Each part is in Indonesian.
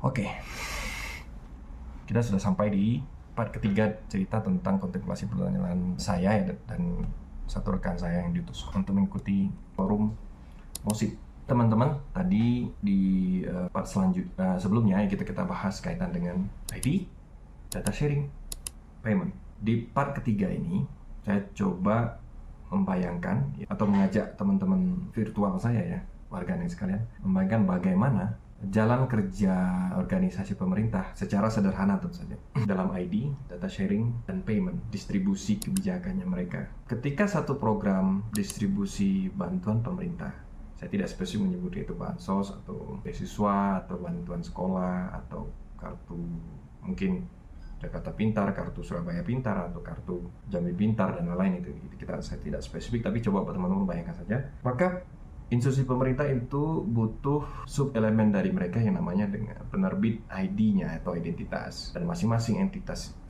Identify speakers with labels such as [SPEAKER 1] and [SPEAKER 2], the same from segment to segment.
[SPEAKER 1] Oke, kita sudah sampai di part ketiga cerita tentang kontemplasi perjalanan saya dan satu rekan saya yang diutus untuk mengikuti forum MOSIP. Teman-teman, tadi di part sebelumnya kita bahas kaitan dengan ID, data sharing, payment. Di part ketiga ini, saya coba membayangkan atau mengajak teman-teman virtual saya ya, warganet sekalian, membayangkan bagaimana jalan kerja organisasi pemerintah secara sederhana tentu saja dalam ID, data sharing, dan payment, distribusi kebijakannya mereka. Ketika satu program distribusi bantuan pemerintah, saya tidak spesifik menyebut itu bansos atau beasiswa atau bantuan sekolah atau kartu mungkin Jakarta Pintar, kartu Surabaya Pintar atau kartu Jambi Pintar dan lain-lain itu saya tidak spesifik, tapi coba teman-teman bayangkan saja. Maka institusi pemerintah itu butuh sub elemen dari mereka yang namanya dengan penerbit ID-nya atau identitas, dan masing-masing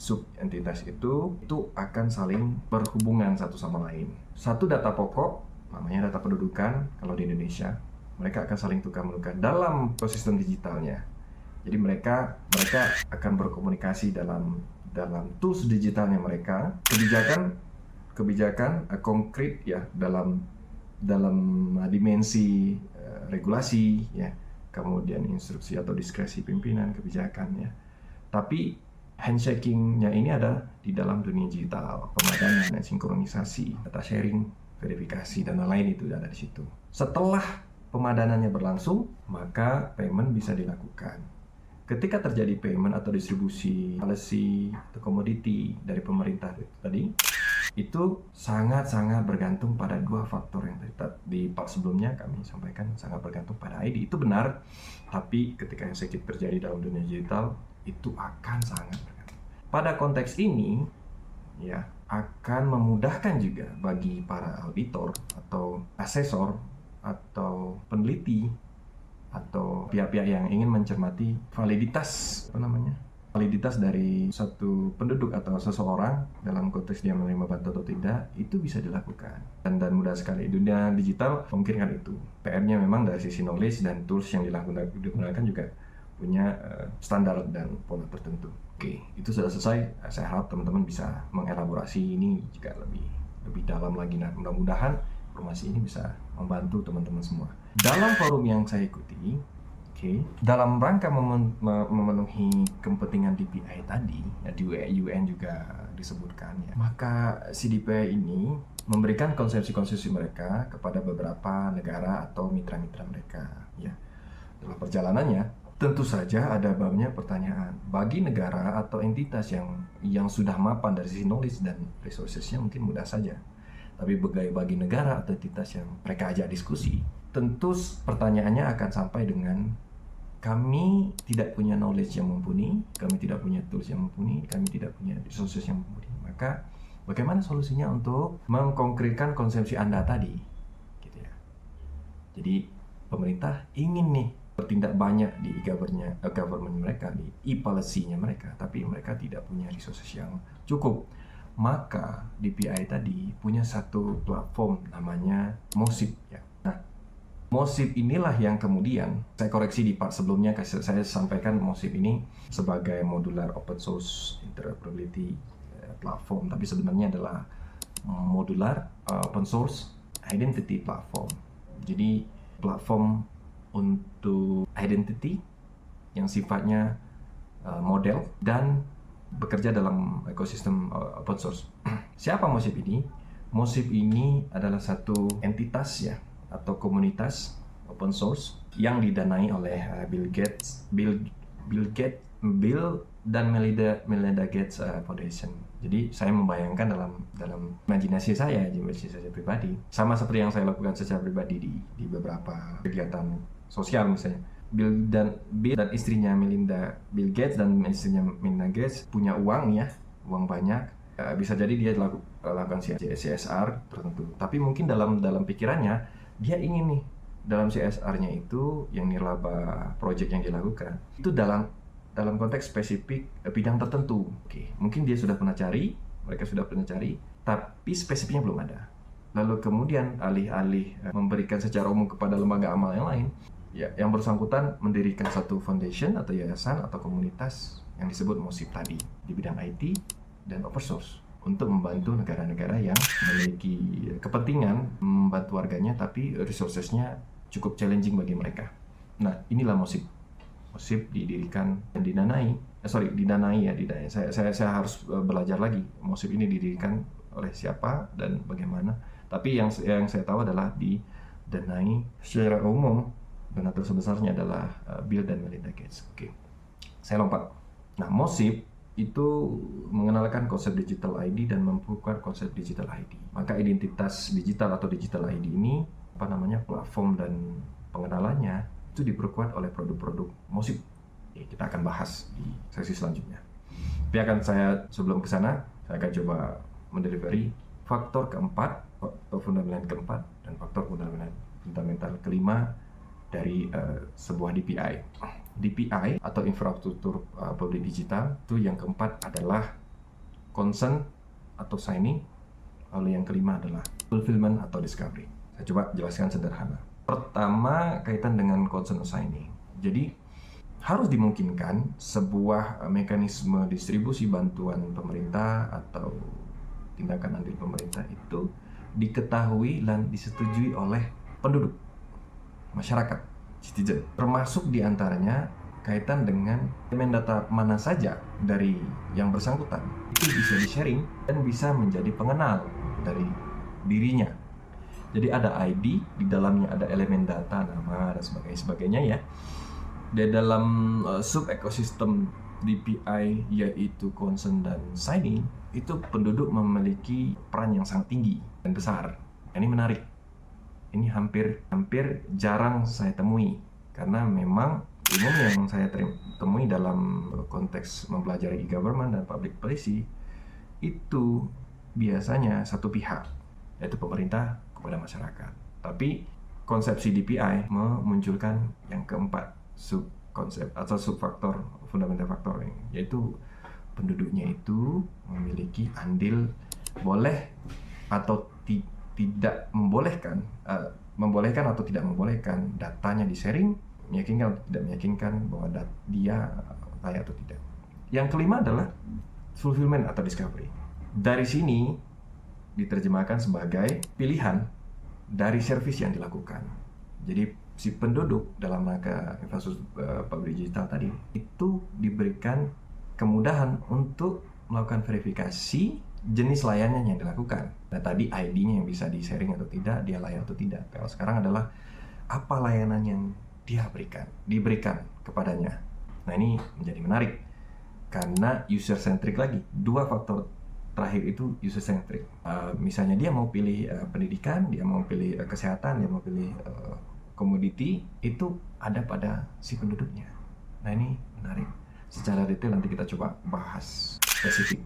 [SPEAKER 1] sub entitas itu akan saling berhubungan satu sama lain. Satu data pokok namanya data pendudukan kalau di Indonesia, mereka akan saling tukar-menukar dalam ekosistem digitalnya. Jadi mereka akan berkomunikasi dalam tools digitalnya mereka, kebijakan konkret ya dalam dimensi regulasi ya, kemudian instruksi atau diskresi pimpinan kebijakan ya. Tapi handshaking-nya ini ada di dalam dunia digital, pemadanan dan sinkronisasi, data sharing, verifikasi dan lain-lain itu ada di situ. Setelah pemadanannya berlangsung, maka payment bisa dilakukan. Ketika terjadi payment atau distribusi policy atau komoditi dari pemerintah itu sangat-sangat bergantung pada dua faktor yang di part sebelumnya kami sampaikan, sangat bergantung pada ID. Itu benar, tapi ketika yang sedikit terjadi dalam dunia digital itu akan sangat bergantung. Pada konteks ini ya akan memudahkan juga bagi para auditor atau asesor atau peneliti atau pihak-pihak yang ingin mencermati validitas dari satu penduduk atau seseorang dalam konteks dia menerima bantuan atau tidak, itu bisa dilakukan dan mudah sekali. Dunia digital memungkinkan itu. PR-nya memang dari sisi knowledge dan tools yang digunakan juga punya standar dan pola tertentu. Oke, itu sudah selesai. Saya harap teman-teman bisa mengelaborasi ini juga lebih dalam lagi. Nah, mudah-mudahan informasi ini bisa membantu teman-teman semua. Dalam forum yang saya ikuti, dalam rangka memenuhi kepentingan DPI tadi, ya di UN juga disebutkan ya, maka CDPI ini memberikan konsepsi-konsepsi mereka kepada beberapa negara atau mitra-mitra mereka. Ya, dalam perjalanannya, tentu saja ada babnya pertanyaan bagi negara atau entitas yang sudah mapan dari sisi knowledge dan resources-nya mungkin mudah saja. Tapi bagi negara atau entitas yang mereka ajak diskusi, tentu pertanyaannya akan sampai dengan kami tidak punya knowledge yang mumpuni, kami tidak punya tools yang mumpuni, kami tidak punya resources yang mumpuni. Maka bagaimana solusinya untuk mengkonkretkan konsepsi Anda tadi? Gitu ya. Jadi pemerintah ingin nih bertindak banyak di government mereka, di e-policy-nya mereka, tapi mereka tidak punya resources yang cukup. Maka DPI tadi punya satu platform namanya MOSIP ya. Nah, MOSIP inilah yang kemudian saya koreksi di part sebelumnya, saya sampaikan MOSIP ini sebagai modular open source interoperability platform, tapi sebenarnya adalah modular open source identity platform. Jadi platform untuk identity yang sifatnya model dan bekerja dalam ekosistem open source. Siapa MOSIP ini? MOSIP ini adalah satu entitas ya atau komunitas open source yang didanai oleh Bill dan Melinda Gates Foundation. Jadi saya membayangkan dalam imajinasi saya pribadi, sama seperti yang saya lakukan secara pribadi di beberapa kegiatan sosial misalnya. Bill dan istrinya Bill Gates dan istrinya Melinda Gates punya uang banyak. Bisa jadi dia lakukan CSR tertentu. Tapi mungkin dalam pikirannya dia ingin nih dalam CSR-nya itu yang nirlaba project yang dilakukan itu dalam konteks spesifik bidang tertentu. Oke, mungkin mereka sudah pernah cari, tapi spesifiknya belum ada. Lalu kemudian alih-alih memberikan secara umum kepada lembaga amal yang lain, ya, yang bersangkutan mendirikan satu foundation atau yayasan atau komunitas yang disebut MOSIP tadi di bidang IT dan open source untuk membantu negara-negara yang memiliki kepentingan membantu warganya tapi resources-nya cukup challenging bagi mereka. Nah, inilah MOSIP. MOSIP didirikan dan didanai ya. Saya harus belajar lagi. MOSIP ini didirikan oleh siapa dan bagaimana. Tapi yang saya tahu adalah didanai secara umum. Donatur sebesarnya adalah Bill dan Melinda Gates. Oke, saya lompat. Nah, MOSIP itu mengenalkan konsep digital ID dan memperkuat konsep digital ID. Maka identitas digital atau digital ID ini, platform dan pengenalannya itu diperkuat oleh produk-produk MOSIP. Ya, kita akan bahas di sesi selanjutnya. Tapi sebelum ke sana, saya akan coba mendelivery faktor keempat, faktor fundamental keempat, dan faktor fundamental kelima dari sebuah DPI. DPI atau infrastruktur publik digital itu yang keempat adalah consent atau signing, lalu yang kelima adalah fulfillment atau discovery. Saya coba jelaskan sederhana. Pertama, kaitan dengan consent signing. Jadi harus dimungkinkan sebuah mekanisme distribusi bantuan pemerintah atau tindakan andil pemerintah itu diketahui dan disetujui oleh penduduk, masyarakat, citizen. Termasuk diantaranya kaitan dengan elemen data mana saja dari yang bersangkutan itu bisa di-sharing dan bisa menjadi pengenal dari dirinya. Jadi ada ID, di dalamnya ada elemen data, nama, dan sebagainya ya. Di dalam sub ekosistem DPI yaitu consent dan signing, itu penduduk memiliki peran yang sangat tinggi dan besar. Ini menarik. Ini hampir jarang saya temui karena memang umum yang saya temui dalam konteks mempelajari e-government dan public policy itu biasanya satu pihak, yaitu pemerintah kepada masyarakat. Tapi konsepsi DPI memunculkan yang keempat, sub konsep atau sub faktor, fundamental factoring, yaitu penduduknya itu memiliki andil boleh atau tidak membolehkan atau tidak membolehkan datanya di-sharing, meyakinkan atau tidak meyakinkan bahwa dia layak atau tidak. Yang kelima adalah fulfillment atau discovery. Dari sini diterjemahkan sebagai pilihan dari service yang dilakukan. Jadi si penduduk dalam rangka infrastruktur publik digital tadi itu diberikan kemudahan untuk melakukan verifikasi jenis layanan yang dilakukan. Nah, tadi ID-nya yang bisa di-sharing atau tidak, dia layak atau tidak. Kalau sekarang adalah apa layanan yang dia diberikan kepadanya. Nah, ini menjadi menarik karena user-centric lagi. Dua faktor terakhir itu user-centric. Misalnya dia mau pilih pendidikan, dia mau pilih kesehatan, dia mau pilih komoditi, itu ada pada si penduduknya. Nah, ini menarik. Secara detail nanti kita coba bahas spesifik.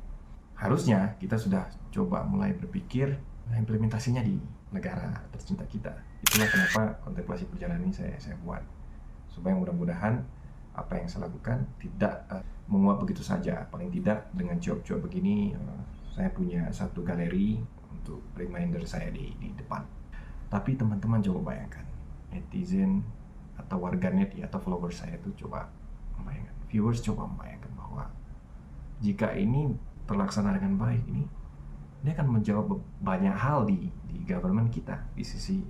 [SPEAKER 1] Harusnya kita sudah coba mulai berpikir implementasinya di negara tercinta kita. Itulah kenapa kontemplasi perjalanan ini saya buat. Supaya mudah-mudahan apa yang saya lakukan tidak menguap begitu saja. Paling tidak dengan job-job begini, saya punya satu galeri untuk reminder saya di depan. Tapi teman-teman coba bayangkan, netizen atau warganet atau followers saya itu coba membayangkan, viewers coba membayangkan bahwa jika ini terlaksana dengan baik, ini akan menjawab banyak hal di government kita, di sisi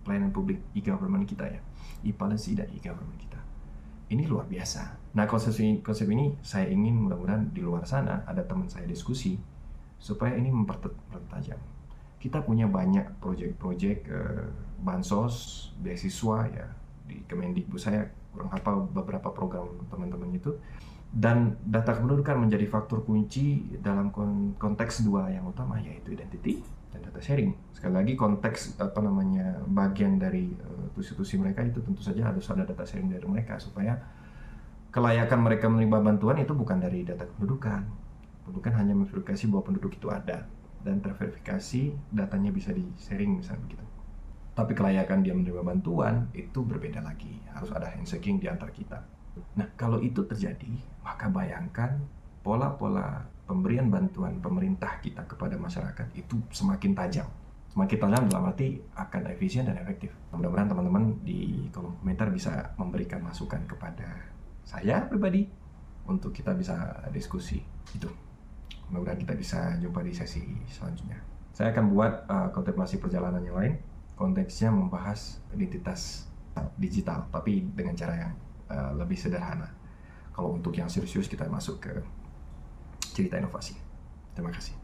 [SPEAKER 1] pelayanan publik e-government kita ya, e-policy dan e-government kita. Ini luar biasa. Nah, konsep ini saya ingin mudah-mudahan di luar sana ada teman saya diskusi supaya ini mempertajam. Kita punya banyak proyek-proyek bansos, beasiswa ya di Kemendikbud. Saya kurang hafal beberapa program teman-teman itu. Dan data kependudukan menjadi faktor kunci dalam konteks dua yang utama, yaitu identity dan data sharing. Sekali lagi konteks bagian dari institusi mereka itu tentu saja harus ada data sharing dari mereka supaya kelayakan mereka menerima bantuan itu bukan dari data kependudukan. Kependudukan hanya memverifikasi bahwa penduduk itu ada dan terverifikasi datanya bisa di-sharing misalnya begitu. Tapi kelayakan dia menerima bantuan itu berbeda lagi. Harus ada handshaking di antar kita. Nah, kalau itu terjadi, maka bayangkan pola-pola pemberian bantuan pemerintah kita kepada masyarakat itu semakin tajam. Semakin tajam dalam arti akan efisien dan efektif. Mudah-mudahan teman-teman di kolom komentar bisa memberikan masukan kepada saya pribadi untuk kita bisa diskusi itu. Mudah-mudahan kita bisa jumpa di sesi selanjutnya. Saya akan buat kontemplasi perjalanan yang lain, konteksnya membahas identitas digital, tapi dengan cara yang lebih sederhana. Kalau untuk yang serius kita masuk ke cerita inovasi. Terima kasih.